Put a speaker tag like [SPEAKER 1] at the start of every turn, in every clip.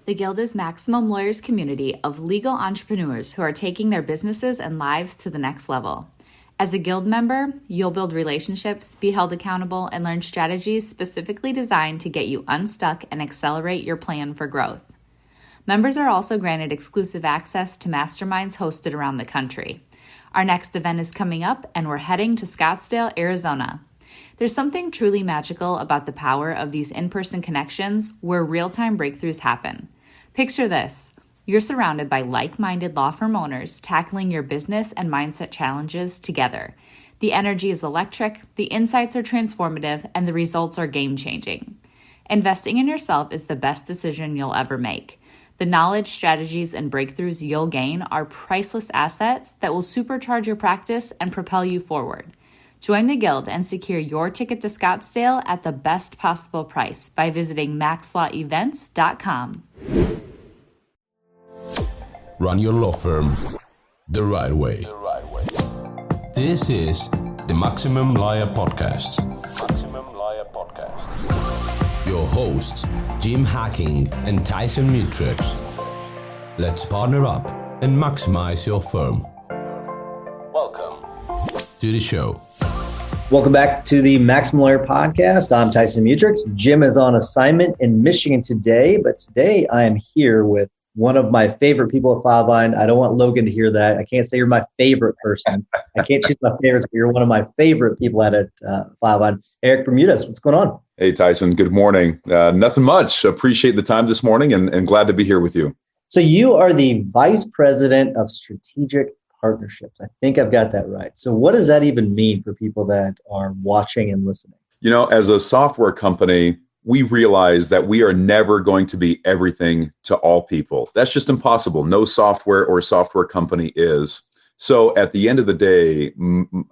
[SPEAKER 1] The Guild is Maximum Lawyers' community of legal entrepreneurs who are taking their businesses and lives to the next level. As a Guild member, you'll build relationships, be held accountable, and learn strategies specifically designed to get you unstuck and accelerate your plan for growth. Members are also granted exclusive access to masterminds hosted around the country. Our next event is coming up, and we're heading to Scottsdale, Arizona. There's something truly magical about the power of these in-person connections where real-time breakthroughs happen. Picture this. You're surrounded by like-minded law firm owners tackling your business and mindset challenges together. The energy is electric, the insights are transformative, and the results are game-changing. Investing in yourself is the best decision you'll ever make. The knowledge, strategies, and breakthroughs you'll gain are priceless assets that will supercharge your practice and propel you forward. Join the Guild and secure your ticket to Scottsdale at the best possible price by visiting MaxLawEvents.com.
[SPEAKER 2] Run your law firm the right way. This is the Maximum Lawyer Podcast. Your hosts, Jim Hacking and Tyson Mutrux. Let's partner up and maximize your firm. Welcome to the show.
[SPEAKER 3] Welcome back to the Maximum Lawyer Podcast. I'm Tyson Mutrux. Jim is on assignment in Michigan today, but today I am here with one of my favorite people at Filevine. I don't want Logan to hear that. I can't say you're my favorite person. I can't choose my favorites, but you're one of my favorite people at Filevine. Erik Bermudez, what's going on?
[SPEAKER 4] Hey, Tyson. Good morning. Nothing much. Appreciate the time this morning and glad to be here with you.
[SPEAKER 3] So you are the Vice President of Strategic Partnerships. I think I've got that right. So what does that even mean for people that are watching and listening?
[SPEAKER 4] You know, as a software company, we realize that we are never going to be everything to all people. That's just impossible. No software or software company is. So at the end of the day,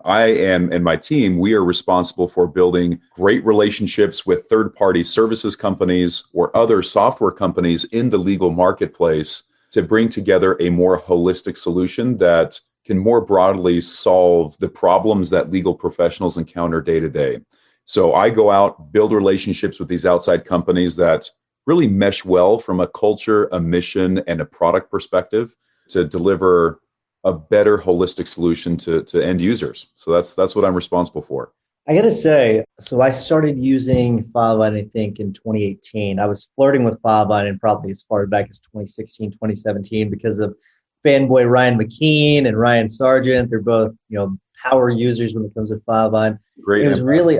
[SPEAKER 4] I and my team, we are responsible for building great relationships with third-party services companies or other software companies in the legal marketplace to bring together a more holistic solution that can more broadly solve the problems that legal professionals encounter day to day. So I go out, build relationships with these outside companies that really mesh well from a culture, a mission, and a product perspective to deliver a better holistic solution to end users. So that's what I'm responsible for.
[SPEAKER 3] I got to say, so I started using Filevine, I think, in 2018. I was flirting with Filevine and probably as far back as 2016, 2017 because of fanboy Ryan McKean and Ryan Sargent. They're both, power users when it comes to Filevine.
[SPEAKER 4] Great.
[SPEAKER 3] It was really,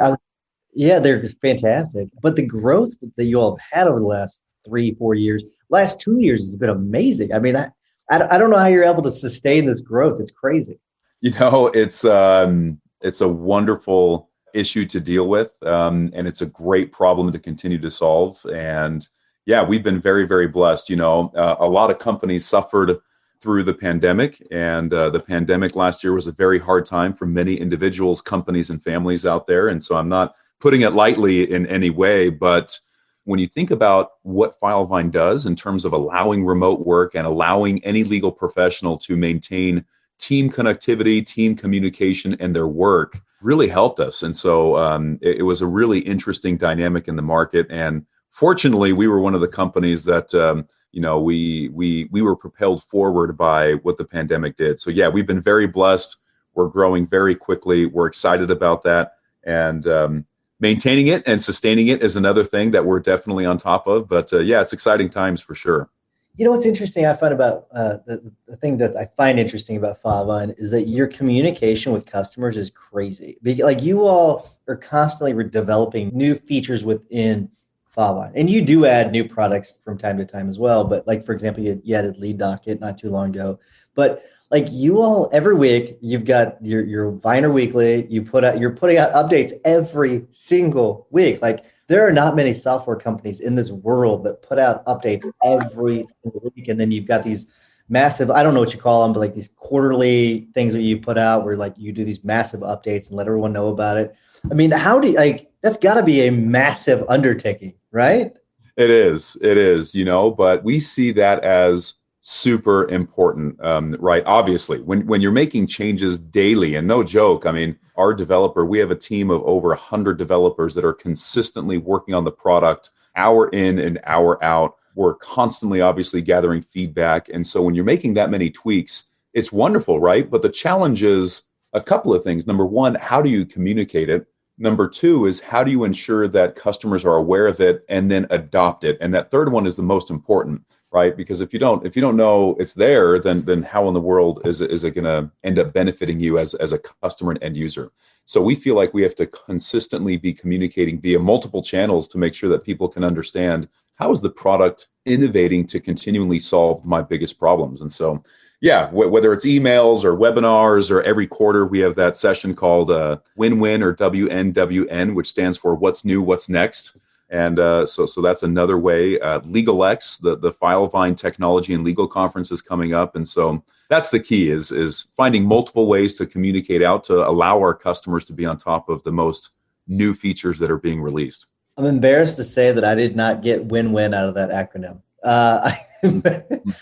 [SPEAKER 3] they're fantastic. But the growth that you all have had over the last 3-4 years, last 2 years has been amazing. I mean, I don't know how you're able to sustain this growth. It's crazy.
[SPEAKER 4] It's a wonderful issue to deal with, and it's a great problem to continue to solve. And yeah, we've been very, very blessed. A lot of companies suffered through the pandemic, and the pandemic last year was a very hard time for many individuals, companies, and families out there. And so I'm not putting it lightly in any way, but when you think about what Filevine does in terms of allowing remote work and allowing any legal professional to maintain team connectivity, team communication, and their work really helped us. And so it was a really interesting dynamic in the market. And fortunately, we were one of the companies that, we were propelled forward by what the pandemic did. So yeah, we've been very blessed. We're growing very quickly. We're excited about that. And maintaining it and sustaining it is another thing that we're definitely on top of. But it's exciting times for sure.
[SPEAKER 3] You know what's interesting I find about the thing that I find interesting about Filevine is that your communication with customers is crazy. Like you all are constantly developing new features within Filevine, and you do add new products from time to time as well. But like for example, you added Lead Docket not too long ago. But like you all every week, you've got your Viner Weekly. You're putting out updates every single week. Like there are not many software companies in this world that put out updates every single week. And then you've got these massive, I don't know what you call them, but like these quarterly things that you put out where like you do these massive updates and let everyone know about it. I mean, that's got to be a massive undertaking, right?
[SPEAKER 4] It is, but we see that as super important, right? Obviously, when you're making changes daily, and no joke, I mean, we have a team of over 100 developers that are consistently working on the product hour in and hour out, We're constantly, obviously, gathering feedback. And so when you're making that many tweaks, it's wonderful, right? But the challenge is a couple of things. Number one, how do you communicate it? Number two is how do you ensure that customers are aware of it and then adopt it? And that third one is the most important, right? Because if you don't know it's there, then how in the world is it going to end up benefiting you as a customer and end user? So we feel like we have to consistently be communicating via multiple channels to make sure that people can understand how is the product innovating to continually solve my biggest problems. And so, yeah, whether it's emails or webinars or every quarter, we have that session called Win-Win or WNWN, which stands for What's New, What's Next. And so that's another way. LegalX, the Filevine Technology and Legal Conference is coming up. And so that's the key is finding multiple ways to communicate out to allow our customers to be on top of the most new features that are being released.
[SPEAKER 3] I'm embarrassed to say that I did not get win-win out of that acronym.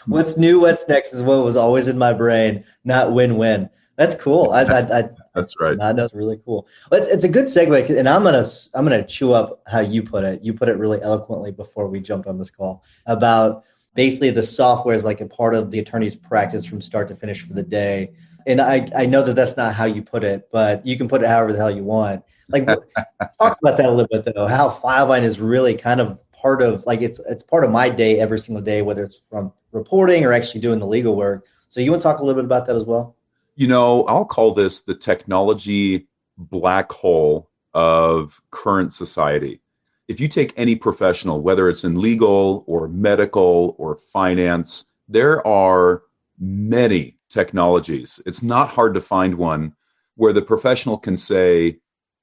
[SPEAKER 3] What's new, what's next is what was always in my brain, not win-win. That's cool.
[SPEAKER 4] That's right.
[SPEAKER 3] That's really cool. It's a good segue, and I'm gonna chew up how you put it. You put it really eloquently before we jumped on this call about basically the software is like a part of the attorney's practice from start to finish for the day. And I know that that's not how you put it, but you can put it however the hell you want. Like, talk about that a little bit though. How Filevine is really kind of part of, like, it's part of my day every single day, whether it's from reporting or actually doing the legal work. So you want to talk a little bit about that as well?
[SPEAKER 4] I'll call this the technology black hole of current society. If you take any professional, whether it's in legal or medical or finance, there are many technologies. It's not hard to find one where the professional can say,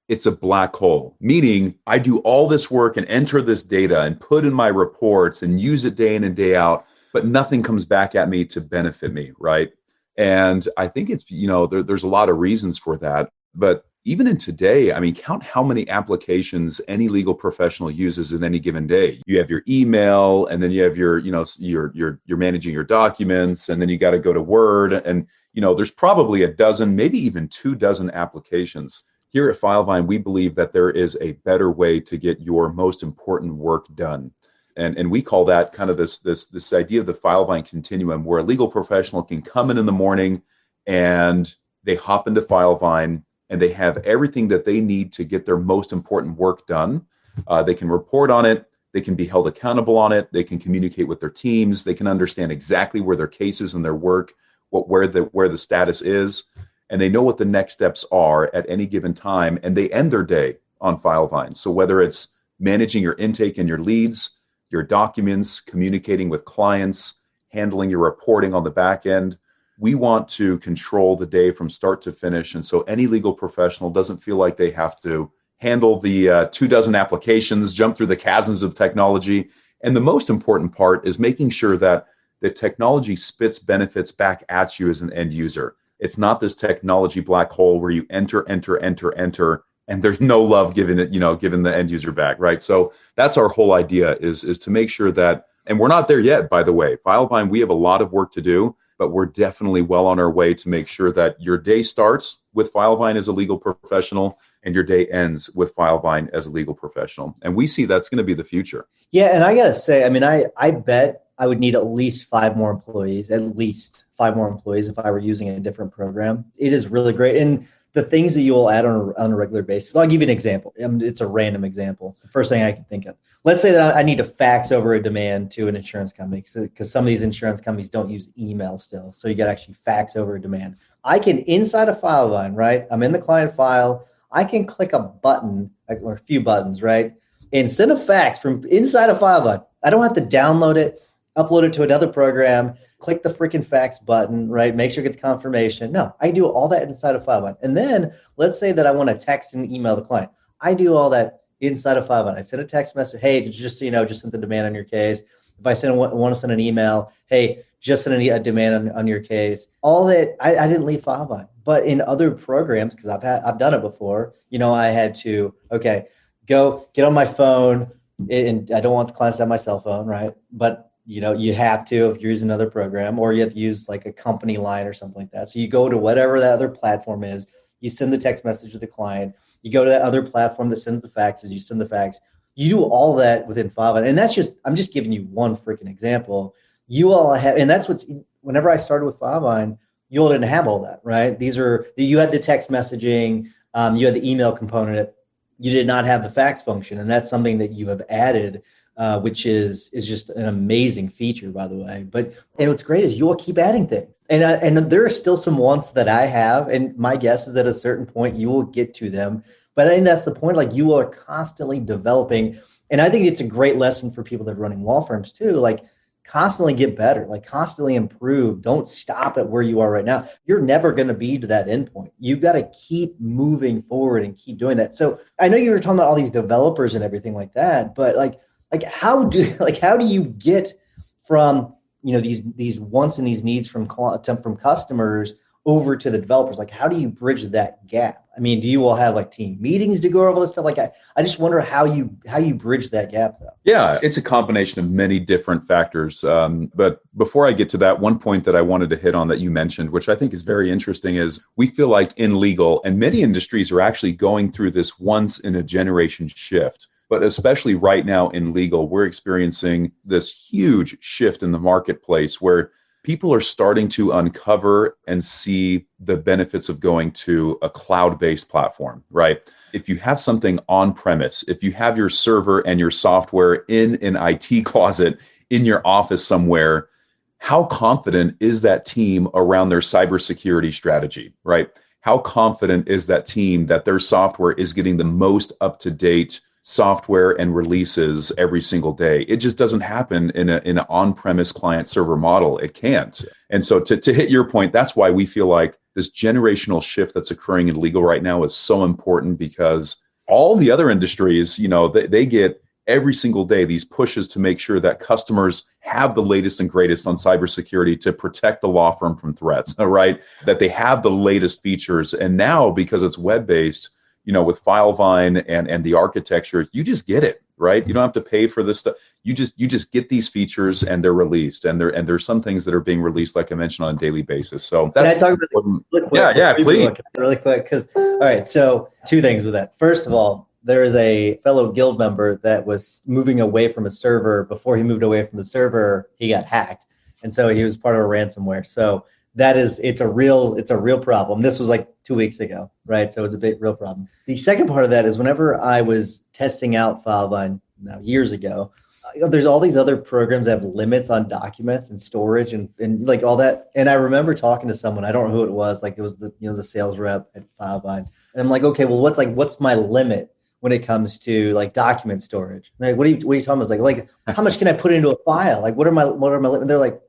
[SPEAKER 4] it's a black hole, meaning I do all this work and enter this data and put in my reports and use it day in and day out, but nothing comes back at me to benefit me, right? And I think it's, there's a lot of reasons for that. But even in today, I mean, count how many applications any legal professional uses in any given day. You have your email, and then you have your, you're managing your documents, and then you got to go to Word. And, there's probably a dozen, maybe even 24 applications. Here at Filevine, we believe that there is a better way to get your most important work done. And we call that kind of this idea of the Filevine continuum, where a legal professional can come in the morning and they hop into Filevine and they have everything that they need to get their most important work done. They can report on it. They can be held accountable on it. They can communicate with their teams. They can understand exactly where their cases and their work, where the status is. And they know what the next steps are at any given time, and they end their day on Filevine. So whether it's managing your intake and your leads, your documents, communicating with clients, handling your reporting on the back end, we want to control the day from start to finish. And so any legal professional doesn't feel like they have to handle the 24 applications, jump through the chasms of technology. And the most important part is making sure that the technology spits benefits back at you as an end user. It's not this technology black hole where you enter, and there's no love given the end user back, right? So that's our whole idea is to make sure that, and we're not there yet, by the way. Filevine, we have a lot of work to do, but we're definitely well on our way to make sure that your day starts with Filevine as a legal professional and your day ends with Filevine as a legal professional. And we see that's going to be the future.
[SPEAKER 3] Yeah, and I got to say, I mean, I bet I would need at least 5 more employees if I were using a different program. It is really great. And the things that you will add on a regular basis, I'll give you an example. It's a random example. It's the first thing I can think of. Let's say that I need to fax over a demand to an insurance company because some of these insurance companies don't use email still. So you got to actually fax over a demand. I can, inside a Filevine, right? I'm in the client file. I can click a button or a few buttons, right? And send a fax from inside a Filevine. I don't have to download it, upload it to another program, click the freaking fax button, right? Make sure you get the confirmation. No, I do all that inside of Filevine. And then let's say that I want to text and email the client. I do all that inside of Filevine. I send a text message. Hey, just so you know, just sent the demand on your case. If I want to send an email, hey, just send a demand on your case. All that, I didn't leave Filevine. But in other programs, because I've done it before, I had to, go get on my phone, and I don't want the clients to have my cell phone, right? But you have to if you're using another program, or you have to use like a company line or something like that. So you go to whatever that other platform is, you send the text message to the client, you go to that other platform that sends the faxes, you send the fax. You do all that within Filevine. And I'm just giving you one freaking example. You all have, and that's whenever I started with Filevine, you all didn't have all that, right? You had the text messaging, you had the email component. You did not have the fax function. And that's something that you have added, which is just an amazing feature, by the way. And what's great is you all keep adding things. And there are still some wants that I have. And my guess is at a certain point, you will get to them. But I think that's the point. Like, you are constantly developing. And I think it's a great lesson for people that are running law firms too. Like, constantly get better, like constantly improve. Don't stop at where you are right now. You're never going to be to that endpoint. You've got to keep moving forward and keep doing that. So I know you were talking about all these developers and everything like that, but like how do you get from, these wants and these needs from customers over to the developers? Like, how do you bridge that gap? I mean, do you all have like team meetings to go over all this stuff? Like, I just wonder how you bridge that gap though.
[SPEAKER 4] Yeah, it's a combination of many different factors. But before I get to that, one point that I wanted to hit on that you mentioned, which I think is very interesting, is we feel like in legal and many industries are actually going through this once in a generation shift. But especially right now in legal, we're experiencing this huge shift in the marketplace where people are starting to uncover and see the benefits of going to a cloud-based platform, right? If you have something on premise, if you have your server and your software in an IT closet in your office somewhere, how confident is that team around their cybersecurity strategy, right? How confident is that team that their software is getting the most up-to-date software and releases every single day? It just doesn't happen in an on-premise client server model. It can't. And so to hit your point, that's why we feel like this generational shift that's occurring in legal right now is so important, because all the other industries, they get every single day these pushes to make sure that customers have the latest and greatest on cybersecurity to protect the law firm from threats, right? That they have the latest features. And now, because it's web-based, with Filevine and the architecture, you just get it, right? You don't have to pay for this stuff. You just get these features and they're released. And there's some things that are being released, like I mentioned, on a daily basis. So that's
[SPEAKER 3] Can I talk about
[SPEAKER 4] that? Yeah, please.
[SPEAKER 3] Really quick, because all right, so two things with that. First of all, there is a fellow guild member that was moving away from a server. Before he moved away from the server, he got hacked, and so he was part of a ransomware. So it's a real problem. This was like 2 weeks ago, right? So it was a big real problem. The second part of that is whenever I was testing out Filevine years ago, there's all these other programs that have limits on documents and storage and like all that. And I remember talking to someone, I don't know who it was, like it was the sales rep at Filevine. And I'm like, okay, well, what's my limit when it comes to like document storage? Like, what are you talking about? Like how much can I put into a file? Like, what are my limits? They're like,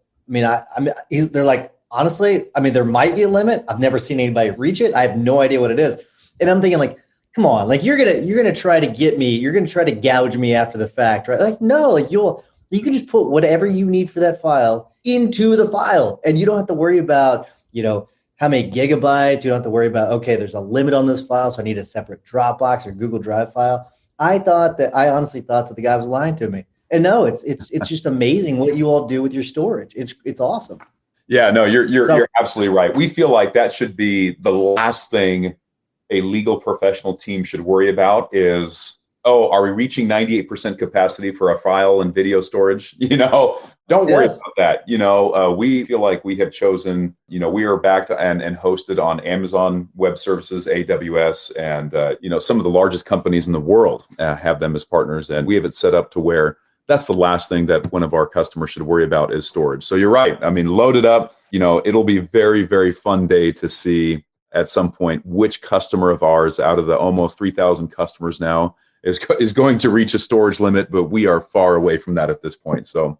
[SPEAKER 3] they're like, honestly, there might be a limit. I've never seen anybody reach it. I have no idea what it is. And I'm thinking like, come on, like you're gonna try to get me, you're gonna try to gouge me after the fact, right? Like, no, like you can just put whatever you need for that file into the file. And you don't have to worry about, how many gigabytes. You don't have to worry about, okay, there's a limit on this file, so I need a separate Dropbox or Google Drive file. I honestly thought that the guy was lying to me. And no, it's just amazing what you all do with your storage. It's awesome.
[SPEAKER 4] Yeah, no, you're absolutely right. We feel like that should be the last thing a legal professional team should worry about is, are we reaching 98% capacity for a file and video storage? Don't worry about that. We feel like we have chosen, we are backed and hosted on Amazon Web Services, AWS, and, some of the largest companies in the world have them as partners. And we have it set up to where that's the last thing that one of our customers should worry about is storage. So you're right. Load it up. It'll be a very, very fun day to see at some point which customer of ours out of the almost 3,000 customers now is going to reach a storage limit, but we are far away from that at this point. So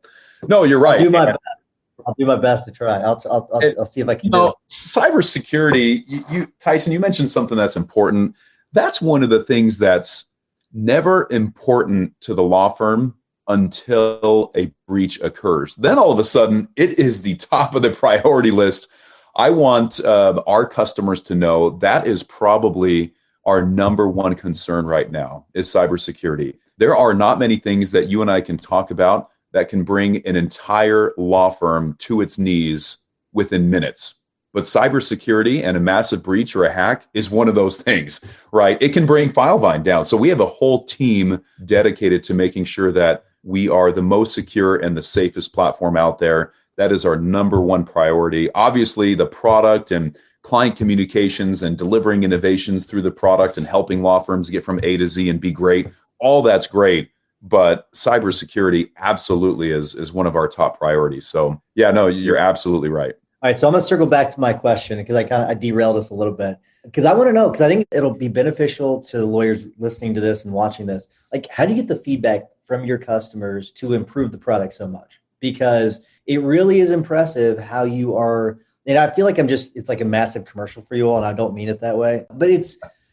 [SPEAKER 4] no, you're right.
[SPEAKER 3] I'll do my best to try. I'll see if I can do it.
[SPEAKER 4] Cybersecurity, Tyson, you mentioned something that's important. That's one of the things that's never important to the law firm until a breach occurs. Then all of a sudden, it is the top of the priority list. I want our customers to know that is probably our number one concern right now is cybersecurity. There are not many things that you and I can talk about that can bring an entire law firm to its knees within minutes. But cybersecurity and a massive breach or a hack is one of those things, right? It can bring Filevine down. So we have a whole team dedicated to making sure that we are the most secure and the safest platform out there. That is our number one priority. Obviously, the product and client communications and delivering innovations through the product and helping law firms get from A to Z and be great, all that's great. But cybersecurity absolutely is one of our top priorities. So yeah, no, you're absolutely right.
[SPEAKER 3] All right, so I'm going to circle back to my question because I derailed us a little bit. Because I want to know, because I think it'll be beneficial to lawyers listening to this and watching this. Like, how do you get the feedback from your customers to improve the product so much? Because it really is impressive how you are, and I feel like it's like a massive commercial for you all, and I don't mean it that way. But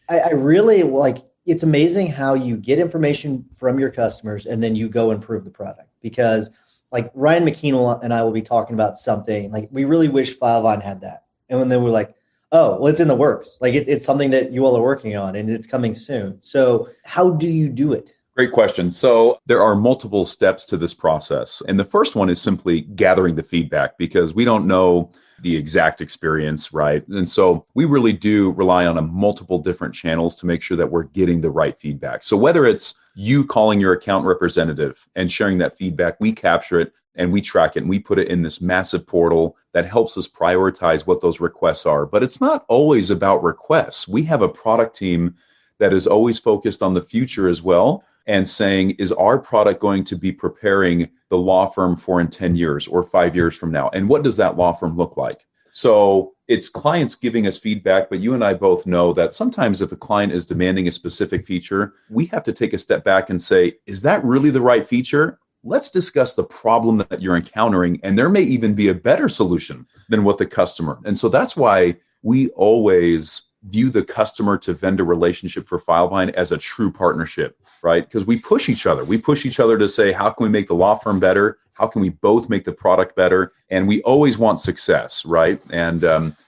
[SPEAKER 3] I really like, it's amazing how you get information from your customers and then you go improve the product. Because like Ryan McKean and I will be talking about something like we really wish Filevine had that. And when they were like, oh, well, it's in the works. Like it's something that you all are working on and it's coming soon. So how do you do it?
[SPEAKER 4] Great question. So there are multiple steps to this process. And the first one is simply gathering the feedback because we don't know the exact experience, right? And so we really do rely on multiple different channels to make sure that we're getting the right feedback. So whether it's you calling your account representative and sharing that feedback, we capture it and we track it and we put it in this massive portal that helps us prioritize what those requests are. But it's not always about requests. We have a product team that is always focused on the future as well and saying, is our product going to be preparing the law firm for in 10 years or 5 years from now? And what does that law firm look like? So it's clients giving us feedback, but you and I both know that sometimes if a client is demanding a specific feature, we have to take a step back and say, is that really the right feature? Let's discuss the problem that you're encountering. And there may even be a better solution than what the customer. And so that's why we always view the customer to vendor relationship for Filevine as a true partnership, right? Because we push each other. We push each other to say, how can we make the law firm better? How can we both make the product better? And we always want success, right? And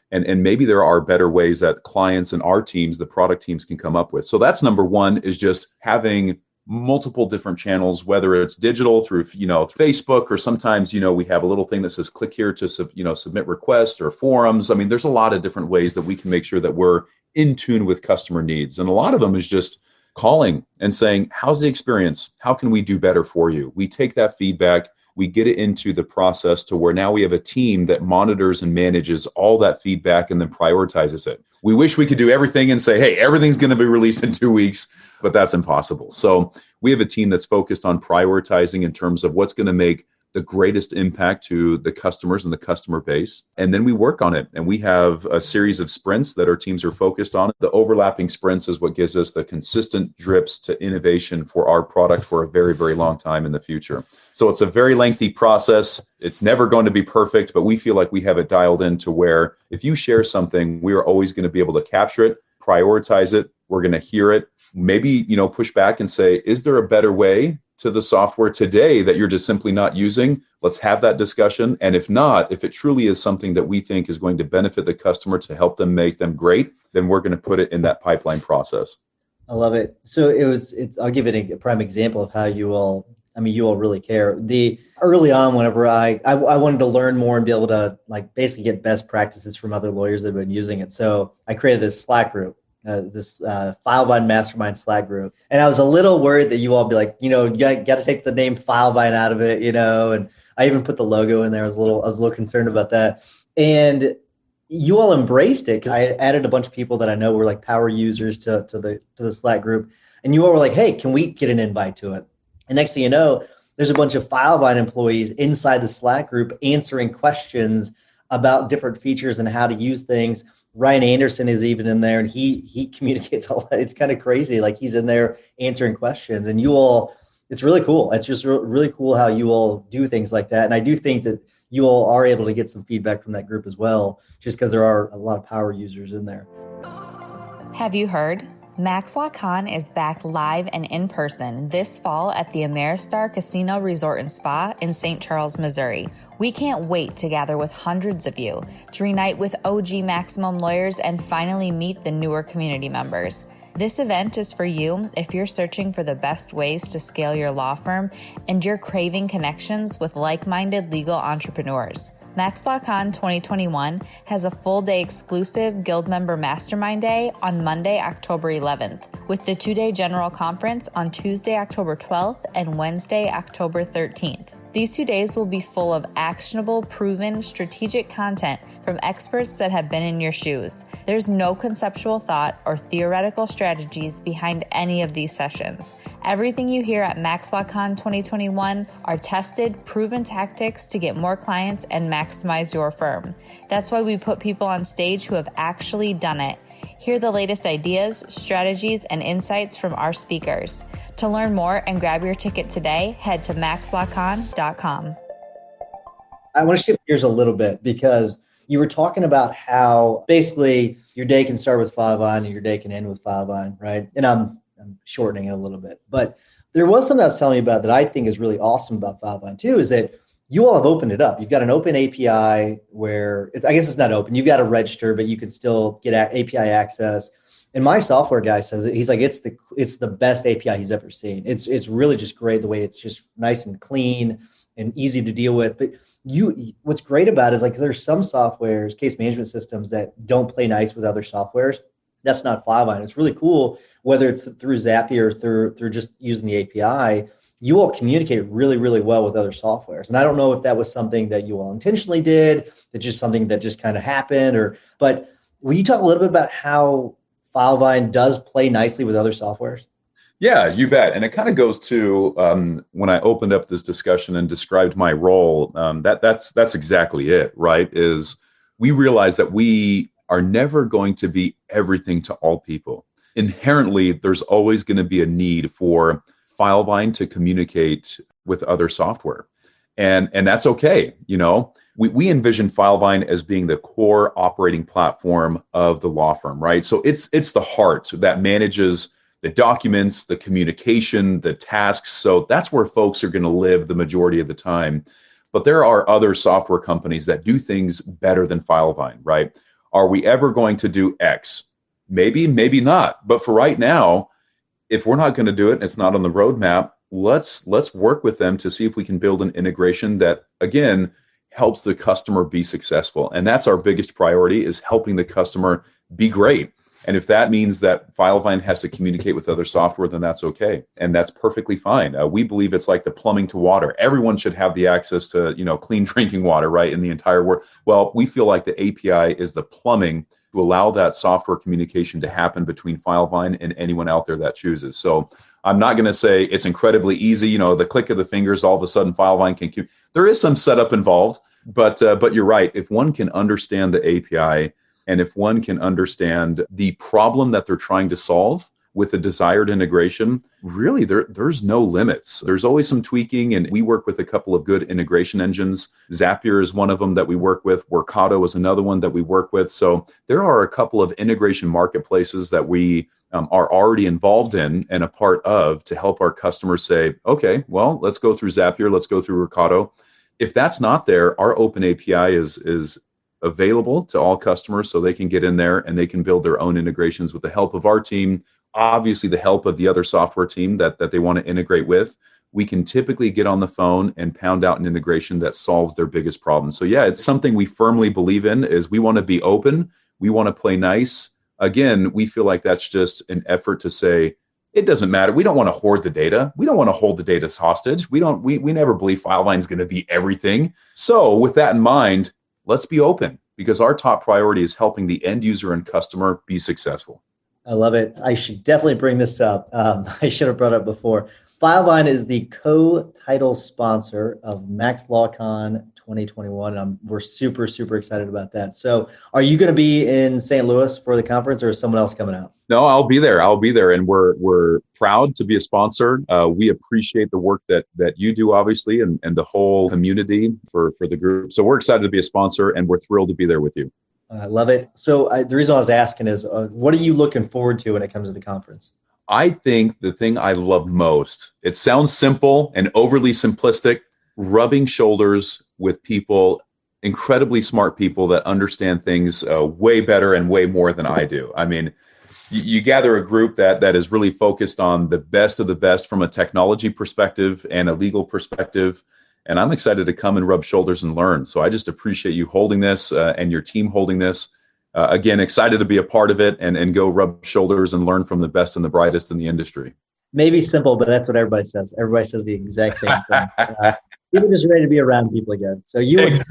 [SPEAKER 4] maybe there are better ways that clients and our teams, the product teams, can come up with. So that's number one, is just having multiple different channels, whether it's digital through, Facebook, or sometimes, we have a little thing that says click here to, submit requests, or forums. I mean, there's a lot of different ways that we can make sure that we're in tune with customer needs. And a lot of them is just calling and saying, how's the experience? How can we do better for you? We take that feedback, we get it into the process to where now we have a team that monitors and manages all that feedback and then prioritizes it. We wish we could do everything and say, hey, everything's going to be released in 2 weeks, but that's impossible. So we have a team that's focused on prioritizing in terms of what's going to make the greatest impact to the customers and the customer base. And then we work on it. And we have a series of sprints that our teams are focused on. The overlapping sprints is what gives us the consistent drips to innovation for our product for a very, very long time in the future. So it's a very lengthy process. It's never going to be perfect, but we feel like we have it dialed in to where if you share something, we are always going to be able to capture it, prioritize it. We're going to hear it, maybe, push back and say, is there a better way to the software today that you're just simply not using? Let's have that discussion. And if not, if it truly is something that we think is going to benefit the customer to help them make them great, then we're going to put it in that pipeline process.
[SPEAKER 3] I love it. So I'll give it a prime example of how you all really care. Early on, whenever I wanted to learn more and be able to basically get best practices from other lawyers that have been using it. So I created this Slack group. This Filevine Mastermind Slack group. And I was a little worried that you all be like, you got to take the name Filevine out of it, and I even put the logo in there. I was a little concerned about that. And you all embraced it because I added a bunch of people that I know were like power users to the Slack group. And you all were like, hey, can we get an invite to it? And next thing you know, there's a bunch of Filevine employees inside the Slack group answering questions about different features and how to use things. Ryan Anderson is even in there, and he communicates a lot. It's kind of crazy. Like he's in there answering questions, and you all, it's really cool. It's just really cool how you all do things like that. And I do think that you all are able to get some feedback from that group as well, just because there are a lot of power users in there.
[SPEAKER 1] Have you heard? MaxLawCon is back live and in person this fall at the Ameristar Casino Resort and Spa in St. Charles, Missouri. We can't wait to gather with hundreds of you to reunite with OG Maximum lawyers and finally meet the newer community members. This event is for you if you're searching for the best ways to scale your law firm and you're craving connections with like-minded legal entrepreneurs. MaxLawCon 2021 has a full-day exclusive Guild member Mastermind Day on Monday, October 11th, with the 2-day General Conference on Tuesday, October 12th and Wednesday, October 13th. These 2 days will be full of actionable, proven, strategic content from experts that have been in your shoes. There's no conceptual thought or theoretical strategies behind any of these sessions. Everything you hear at MaxLawCon 2021 are tested, proven tactics to get more clients and maximize your firm. That's why we put people on stage who have actually done it. Hear the latest ideas, strategies, and insights from our speakers. To learn more and grab your ticket today, head to maxlawcon.com.
[SPEAKER 3] I want to shift gears a little bit because you were talking about how basically your day can start with Filevine and your day can end with Filevine, right? And I'm shortening it a little bit. But there was something I was telling you about that I think is really awesome about Filevine too, is that you all have opened it up. You've got an open API where I guess it's not open. You've got to register, but you can still get API access. And my software guy says it. He's like, it's the best API he's ever seen. It's really just great the way it's just nice and clean and easy to deal with. But what's great about it is like there's some softwares, case management systems that don't play nice with other softwares. That's not Filevine. It's really cool, whether it's through Zapier or through just using the API. You all communicate really, really well with other softwares. And I don't know if that was something that you all intentionally did, that's just something that just kind of happened, but will you talk a little bit about how Filevine does play nicely with other softwares?
[SPEAKER 4] Yeah, you bet. And it kind of goes to when I opened up this discussion and described my role, that's exactly it, right? Is we realize that we are never going to be everything to all people. Inherently, there's always going to be a need for Filevine to communicate with other software. And that's okay. You know, we envision Filevine as being the core operating platform of the law firm, right? So it's the heart that manages the documents, the communication, the tasks. So that's where folks are going to live the majority of the time. But there are other software companies that do things better than Filevine, right? Are we ever going to do X? Maybe, maybe not. But for right now, if we're not going to do it, it's not on the roadmap, let's work with them to see if we can build an integration that, again, helps the customer be successful. And that's our biggest priority, is helping the customer be great. And if that means that Filevine has to communicate with other software, then that's okay. And that's perfectly fine. We believe it's like the plumbing to water. Everyone should have the access to, clean drinking water, right, in the entire world. Well, we feel like the API is the plumbing to allow that software communication to happen between Filevine and anyone out there that chooses. So I'm not going to say it's incredibly easy, the click of the fingers, all of a sudden Filevine can. There is some setup involved, but you're right. If one can understand the API, and if one can understand the problem that they're trying to solve with the desired integration, really there's no limits. There's always some tweaking, and we work with a couple of good integration engines. Zapier is one of them that we work with. Workato is another one that we work with. So there are a couple of integration marketplaces that we are already involved in and a part of to help our customers say, okay, well, let's go through Zapier, let's go through Workato. If that's not there, our open API is available to all customers, so they can get in there and they can build their own integrations with the help of our team, obviously the help of the other software team that they want to integrate with. We can typically get on the phone and pound out an integration that solves their biggest problem. So yeah, it's something we firmly believe in, is we want to be open. We want to play nice. Again, we feel like that's just an effort to say, it doesn't matter. We don't want to hoard the data. We don't want to hold the data hostage. We never believe Filevine's going to be everything. So with that in mind, let's be open, because our top priority is helping the end user and customer be successful.
[SPEAKER 3] I love it. I should definitely bring this up. I should have brought it up before. Filevine is the co-title sponsor of MaxLawCon 2021. And we're super, super excited about that. So are you going to be in St. Louis for the conference, or is someone else coming out?
[SPEAKER 4] No, I'll be there. And we're proud to be a sponsor. We appreciate the work that you do, obviously, and the whole community for the group. So we're excited to be a sponsor, and we're thrilled to be there with you.
[SPEAKER 3] I love it. So the reason I was asking is, what are you looking forward to when it comes to the conference?
[SPEAKER 4] I think the thing I love most, it sounds simple and overly simplistic, rubbing shoulders with people, incredibly smart people that understand things way better and way more than I do. I mean, you gather a group that is really focused on the best of the best from a technology perspective and a legal perspective. And I'm excited to come and rub shoulders and learn. So I just appreciate you holding this and your team holding this. Again, excited to be a part of it and go rub shoulders and learn from the best and the brightest in the industry.
[SPEAKER 3] Maybe simple, but that's what everybody says. Everybody says the exact same thing. People just ready to be around people again. So you were at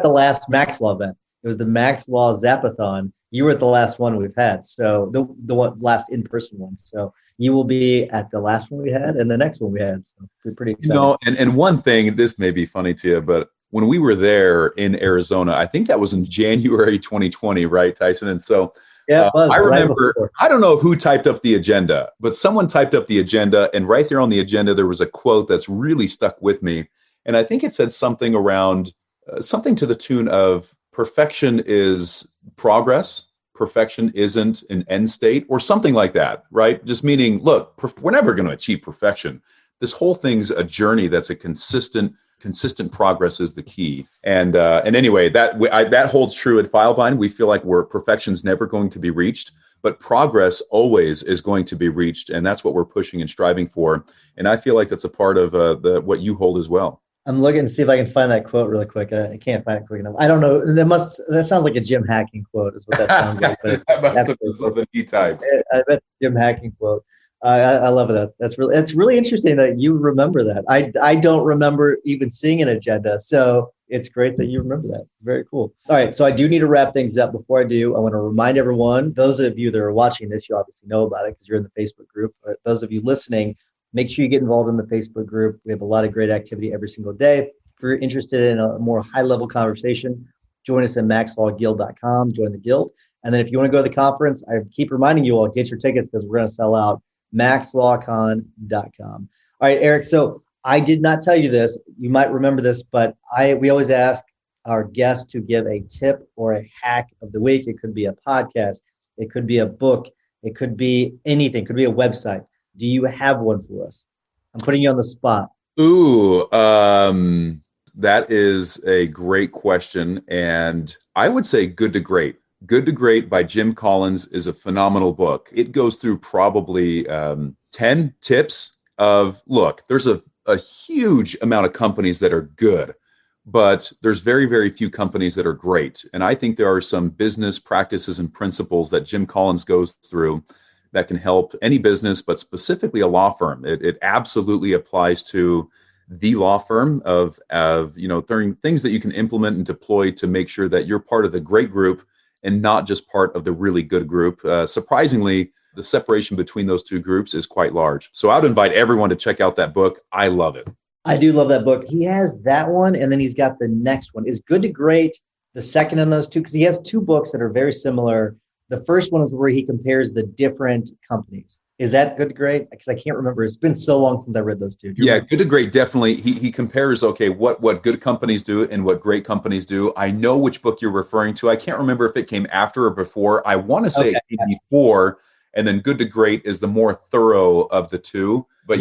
[SPEAKER 3] the last MaxLaw event. It was the MaxLaw Zapathon. You were at the last one we've had. So the one last in-person one. So you will be at the last one we had and the next one we had. So we're pretty excited.
[SPEAKER 4] No, and one thing, this may be funny to you, but when we were there in Arizona, I think that was in January 2020, right, Tyson? And so
[SPEAKER 3] yeah,
[SPEAKER 4] I remember, I don't know who typed up the agenda, but someone typed up the agenda, and right there on the agenda, there was a quote that's really stuck with me. And I think it said something around, something to the tune of perfection is progress. Perfection isn't an end state or something like that, right? Just meaning, look, we're never going to achieve perfection. This whole thing's a journey that's a consistent progress is the key. And anyway, that holds true at Filevine. We feel like perfection's never going to be reached, but progress always is going to be reached. And that's what we're pushing and striving for. And I feel like that's a part of what you hold as well.
[SPEAKER 3] I'm looking to see if I can find that quote really quick. I can't find it quick enough. I don't know. That sounds like a Jim Hacking quote is what that sounds like. But
[SPEAKER 4] that must have been something he typed.
[SPEAKER 3] I bet Jim Hacking quote. I love that. That's really interesting that you remember that. I don't remember even seeing an agenda. So it's great that you remember that. Very cool. All right. So I do need to wrap things up. Before I do, I want to remind everyone, those of you that are watching this, you obviously know about it because you're in the Facebook group. But those of you listening, make sure you get involved in the Facebook group. We have a lot of great activity every single day. If you're interested in a more high-level conversation, join us at MaxLawGuild.com. Join the guild. And then if you want to go to the conference, I keep reminding you all, get your tickets because we're going to sell out. MaxLawCon.com. All right, Erik. So I did not tell you this. You might remember this, but we always ask our guests to give a tip or a hack of the week. It could be a podcast. It could be a book. It could be anything. It could be a website. Do you have one for us? I'm putting you on the spot.
[SPEAKER 4] Ooh, that is a great question. And I would say Good to Great. Good to Great by Jim Collins is a phenomenal book. It goes through probably 10 tips of, look, there's a huge amount of companies that are good, but there's very, very few companies that are great. And I think there are some business practices and principles that Jim Collins goes through that can help any business, but specifically a law firm. It absolutely applies to the law firm of things that you can implement and deploy to make sure that you're part of the great group and not just part of the really good group. Surprisingly, the separation between those two groups is quite large. So I would invite everyone to check out that book. I love it.
[SPEAKER 3] I do love that book. He has that one, and then he's got the next one. Is Good to Great the second in those two? Because he has two books that are very similar. The first one is where he compares the different companies. Is that Good to Great? Because I can't remember. It's been so long since I read those two.
[SPEAKER 4] Yeah, Good to Great, definitely. He compares, okay, what good companies do and what great companies do. I know which book you're referring to. I can't remember if it came after or before. I want to say it came before, and then Good to Great is the more thorough of the two. But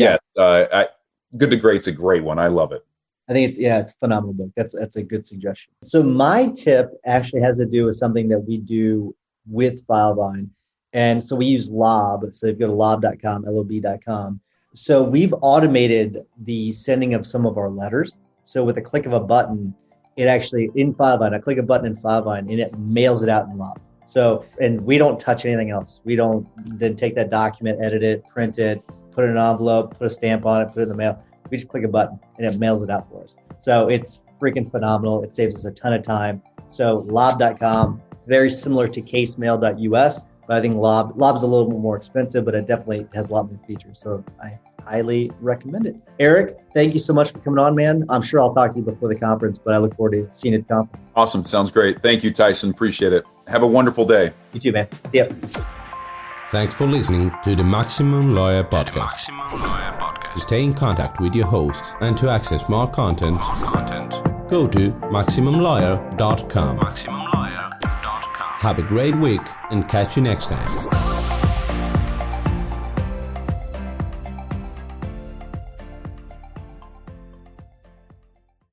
[SPEAKER 4] Good to Great's a great one. I love it.
[SPEAKER 3] I think it's a phenomenal book. That's a good suggestion. So my tip actually has to do with something that we do with Filevine. And so we use Lob. So if you go to lob.com, lob.com. So we've automated the sending of some of our letters. So with a click of a button, it actually, in Filevine, I click a button in Filevine and it mails it out in Lob. So, and we don't touch anything else. We don't then take that document, edit it, print it, put it in an envelope, put a stamp on it, put it in the mail. We just click a button and it mails it out for us. So it's freaking phenomenal. It saves us a ton of time. So lob.com, it's very similar to casemail.us. But I think Lob's a little bit more expensive, but it definitely has a lot more features. So I highly recommend it. Erik, thank you so much for coming on, man. I'm sure I'll talk to you before the conference, but I look forward to seeing you at the conference.
[SPEAKER 4] Awesome. Sounds great. Thank you, Tyson. Appreciate it. Have a wonderful day.
[SPEAKER 3] You too, man. See ya.
[SPEAKER 2] Thanks for listening to the Maximum Lawyer Podcast. To stay in contact with your host and to access more content, go to MaximumLawyer.com. Have a great week and catch you next time.